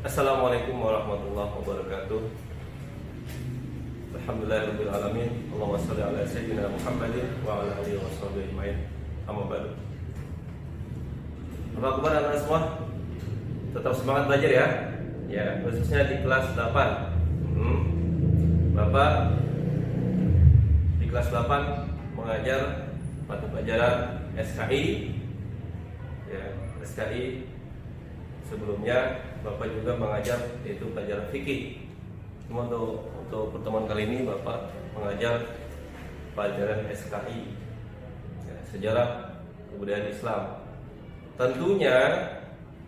Assalamualaikum warahmatullahi wabarakatuh. Alhamdulillahirabbil alamin. Allahumma shalli ala sayyidina Muhammadin wa ala alihi washabihi ajmain. Amma ba'du. Apa kabar anak semua? Tetap semangat belajar ya. Ya, khususnya di kelas 8. Bapak di kelas 8 mengajar mata pelajaran SKI. Ya, SKI sebelumnya Bapak juga mengajar yaitu pelajaran fikih. Cuma untuk pertemuan kali ini Bapak mengajar pelajaran SKI, ya, sejarah kebudayaan Islam. Tentunya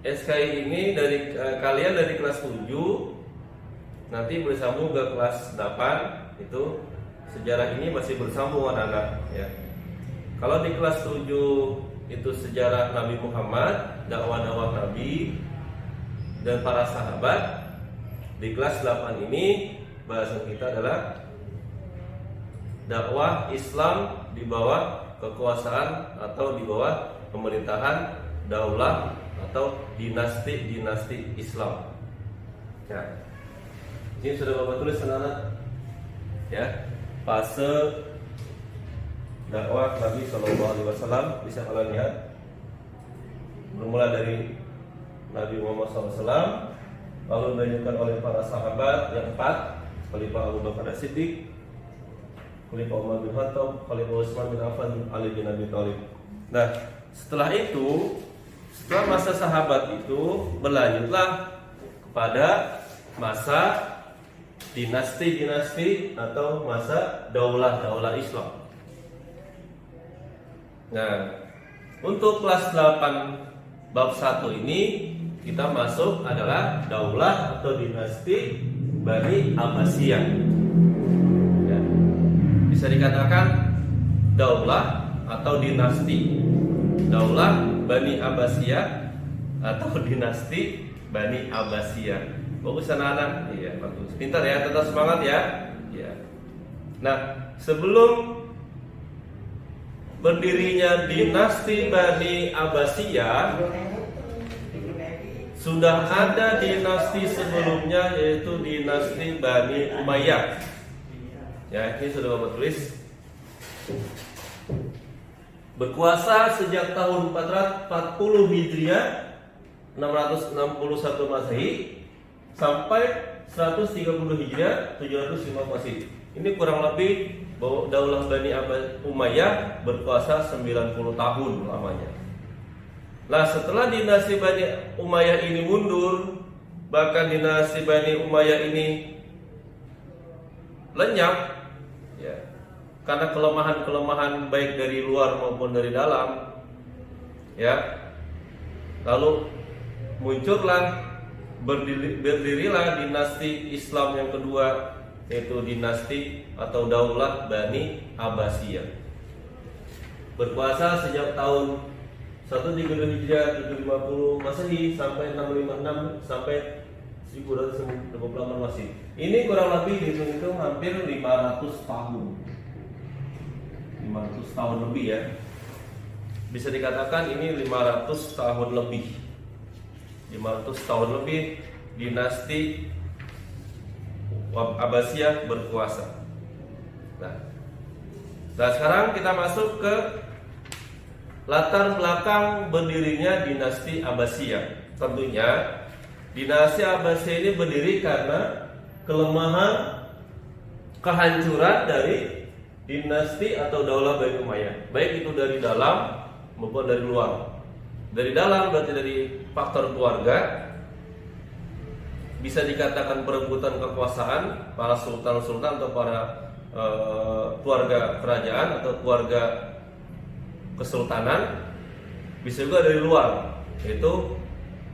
SKI ini dari kalian dari kelas 7 nanti bersambung ke kelas 8, itu sejarah ini masih bersambung anak-anak ya. Kalau di kelas 7 itu sejarah Nabi Muhammad, dakwah-dakwah Nabi dan para sahabat. Di kelas 8 ini bahasan kita adalah dakwah Islam di bawah kekuasaan atau di bawah pemerintahan daulah atau dinasti Islam. Ya. Ini sudah Bapak tulis anak-anak. Ya. Fase dakwah Nabi SAW bisa kalian lihat. Bermula dari Nabi Muhammad SAW, lalu dilanjutkan oleh para sahabat yang 4, Khalifah Abu Bakar As-Siddiq, Khalifah Umar bin Khattab, Khalifah Utsman bin Affan, Ali bin Abi Thalib. Nah, setelah itu, setelah masa sahabat itu berlanjutlah kepada masa dinasti atau masa daulah Islam. Nah, untuk kelas 8 bab 1 ini kita masuk adalah daulah atau dinasti Bani Abbasiyah. Ya. Bisa dikatakan daulah atau dinasti. Daulah Bani Abbasiyah atau dinasti Bani Abbasiyah. Bagus anak-anak? Iya, bagus. Pintar ya, tetap semangat ya. Ya. Nah, sebelum berdirinya dinasti Bani Abbasiyah, sudah ada dinasti sebelumnya, yaitu dinasti Bani Umayyah. Ya, ini sudah Bapak tulis. Berkuasa sejak tahun 440 Hijriah, 661 Masehi sampai 130 Hijriah, 705 Masehi. Ini kurang lebih daulah Bani Umayyah berkuasa 90 tahun lamanya. Nah, setelah dinasti Bani Umayyah ini mundur, bahkan dinasti Bani Umayyah ini lenyap, ya, karena kelemahan-kelemahan baik dari luar maupun dari dalam, ya. Lalu berdirilah dinasti Islam yang kedua, yaitu dinasti atau daulah Bani Abbasiyah. Berkuasa sejak tahun 132 Hijriah, 750 Masehi sampai 656 sampai 1228 Masehi. Ini kurang lebih dihitung hampir 500 tahun. 500 tahun lebih ya. Bisa dikatakan ini 500 tahun lebih. 500 tahun lebih dinasti Abbasiyah berkuasa. Nah, sekarang kita masuk ke latar belakang berdirinya dinasti Abbasiyah. Tentunya dinasti Abbasiyah ini berdiri karena kelemahan, kehancuran dari dinasti atau daulah Bani Umayyah, baik itu dari dalam maupun dari luar. Dari dalam berarti dari faktor keluarga, bisa dikatakan perebutan kekuasaan para sultan-sultan atau para keluarga kerajaan atau keluarga kesultanan. Bisa juga dari luar, yaitu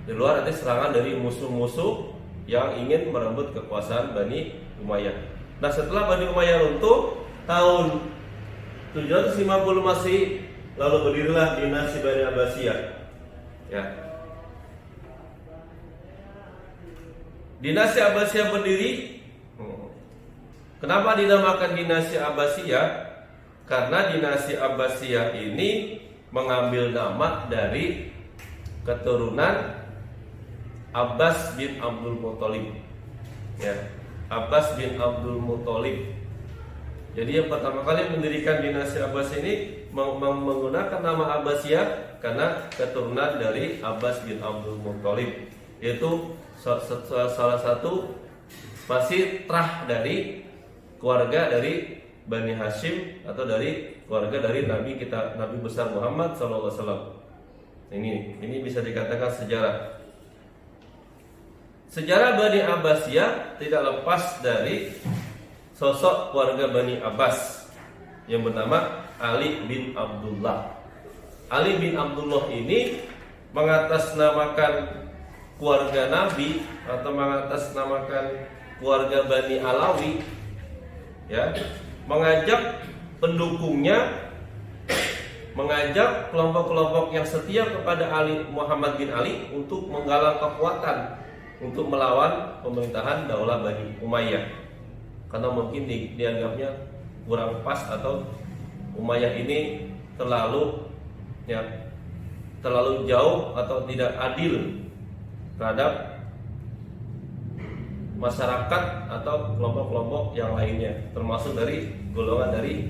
dari luar nanti serangan dari musuh-musuh yang ingin merebut kekuasaan Bani Umayyah. Nah, setelah Bani Umayyah runtuh tahun 750 Masehi, lalu berdirilah dinasti Bani Abbasiyah. Ya. Dinasti Abbasiyah berdiri. Kenapa dinamakan dinasti Abbasiyah? Karena dinasti Abbasiyah ini mengambil nama dari keturunan Abbas bin Abdul Muthalib. Ya, Abbas bin Abdul Muthalib. Jadi yang pertama kali mendirikan dinasti Abbas ini menggunakan nama Abbasiyah karena keturunan dari Abbas bin Abdul Muthalib. Itu salah satu masih terah dari keluarga dari Bani Hashim atau dari keluarga dari Nabi besar Muhammad SAW. Ini bisa dikatakan sejarah. Sejarah Bani Abbasiyah tidak lepas dari sosok keluarga Bani Abbas yang bernama Ali bin Abdullah. Ali bin Abdullah ini mengatasnamakan keluarga Nabi atau mengatasnamakan keluarga Bani Alawi, ya, mengajak pendukungnya, mengajak kelompok-kelompok yang setia kepada Ali Muhammad bin Ali untuk menggalang kekuatan untuk melawan pemerintahan Daulah Bani Umayyah, karena mungkin dianggapnya kurang pas atau Umayyah ini terlalu jauh atau tidak adil terhadap masyarakat atau kelompok-kelompok yang lainnya, termasuk dari golongan dari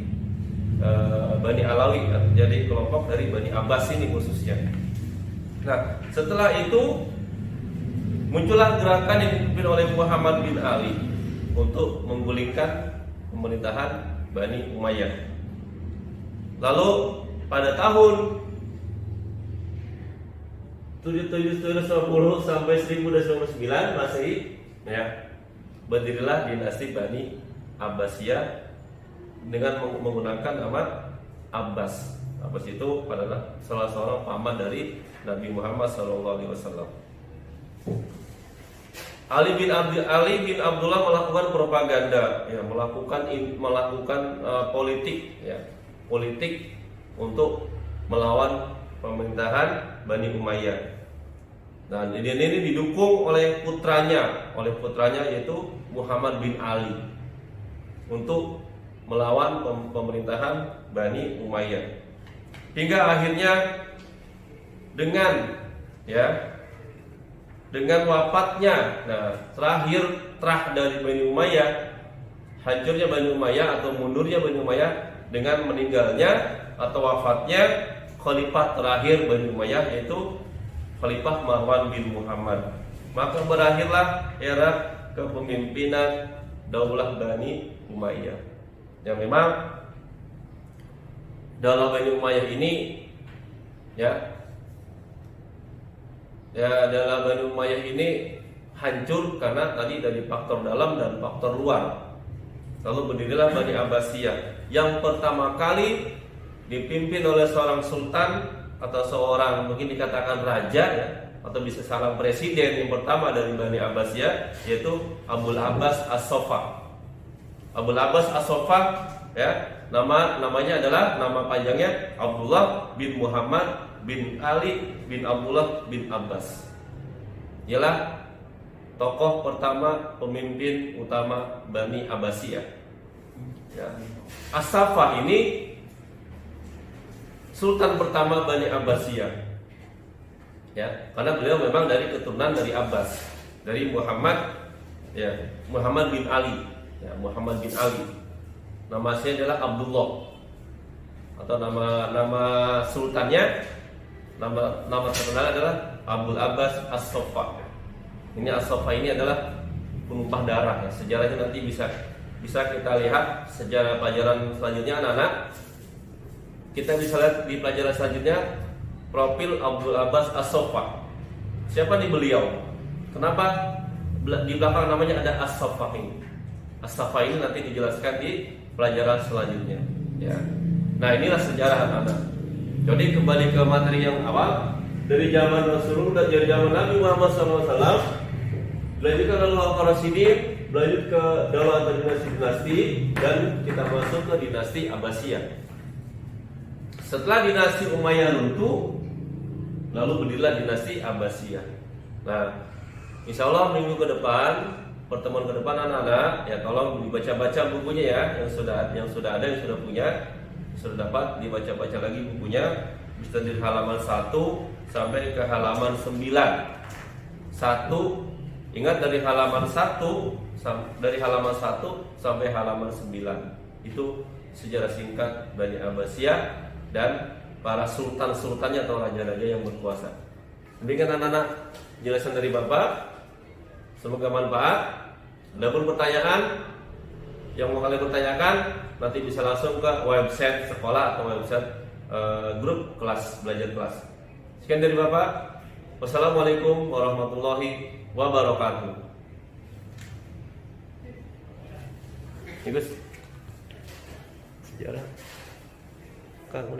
Bani Alawi, jadi kelompok dari Bani Abbas ini khususnya. Nah, setelah itu muncullah gerakan yang dipimpin oleh Muhammad bin Ali untuk menggulingkan pemerintahan Bani Umayyah. Lalu pada tahun 710 sampai 1029 Masehi, ya, berdirilah dinasti Bani Abbasiyah dengan menggunakan nama Abbas. Abbas itu adalah salah seorang paman dari Nabi Muhammad SAW. Ali bin Abdullah melakukan propaganda, ya, melakukan politik, ya, politik untuk melawan pemerintahan Bani Umayyah. Dan ini didukung oleh putranya yaitu Muhammad bin Ali untuk melawan pemerintahan Bani Umayyah. Hingga akhirnya dengan wafatnya, terakhir terah dari Bani Umayyah, hancurnya Bani Umayyah atau mundurnya Bani Umayyah, dengan meninggalnya atau wafatnya khalifah terakhir Bani Umayyah yaitu Khalifah Marwan bin Muhammad, maka berakhirlah era kepemimpinan Daulah Bani Umayyah. Yang memang Daulah Bani Umayyah ini, Daulah Bani Umayyah ini hancur karena tadi dari faktor dalam dan faktor luar. Lalu berdirilah Bani Abbasiyah yang pertama kali dipimpin oleh seorang sultan atau seorang mungkin dikatakan raja, ya, atau bisa salah presiden yang pertama dari Bani Abbasiyah, yaitu Abul Abbas As-Saffah. Abul Abbas As-Saffah, ya, namanya adalah nama panjangnya Abdullah bin Muhammad bin Ali bin Abdullah bin Abbas. Ialah tokoh pertama, pemimpin utama Bani Abbasiyah. Ya. As-Saffah ini sultan pertama Bani Abbasiyah, ya, karena beliau memang dari keturunan dari Abbas, dari Muhammad bin Ali, ya, Muhammad bin Ali. Nama aslinya adalah Abdullah, atau nama sultannya, nama terkenal adalah Abul Abbas As-Saffah. Ini As-Saffah ini adalah penumpah darah, ya. Sejarahnya nanti bisa kita lihat sejarah pelajaran selanjutnya, anak-anak. Kita bisa lihat di pelajaran selanjutnya profil Abdul Abbas As-Saffah. Siapa nih beliau? Kenapa di belakang namanya ada As-Saffah ini? As-Saffah ini nanti dijelaskan di pelajaran selanjutnya, ya. Nah, inilah sejarah, anak-anak. Jadi kembali ke materi yang awal, dari zaman Rasulullah, dari zaman Nabi Muhammad SAW, dilanjutkan oleh Al-Rasyidin, berlanjut ke Daulah atau dinasti, dan kita masuk ke dinasti Abbasiyah. Setelah dinasti Umayyah runtuh, lalu berdirilah dinasti Abbasiyah. Nah, insya Allah minggu ke depan, pertemuan ke depan, anak-anak, ya, tolong dibaca-baca bukunya, ya, yang sudah ada, yang sudah punya, sudah dapat dibaca-baca lagi bukunya, bisa dari halaman 1 sampai ke halaman 9. Ingat dari halaman 1 sampai halaman 9 itu sejarah singkat Bani Abbasiyah dan para sultan-sultannya atau raja-raja yang berkuasa. Demikian anak-anak jelasan dari Bapak. Semoga manfaat. Ada pun pertanyaan yang mau kalian bertanyakan, nanti bisa langsung ke website sekolah atau website grup kelas belajar kelas. Sekian dari Bapak. Wassalamualaikum warahmatullahi wabarakatuh. Sejarah kan udah.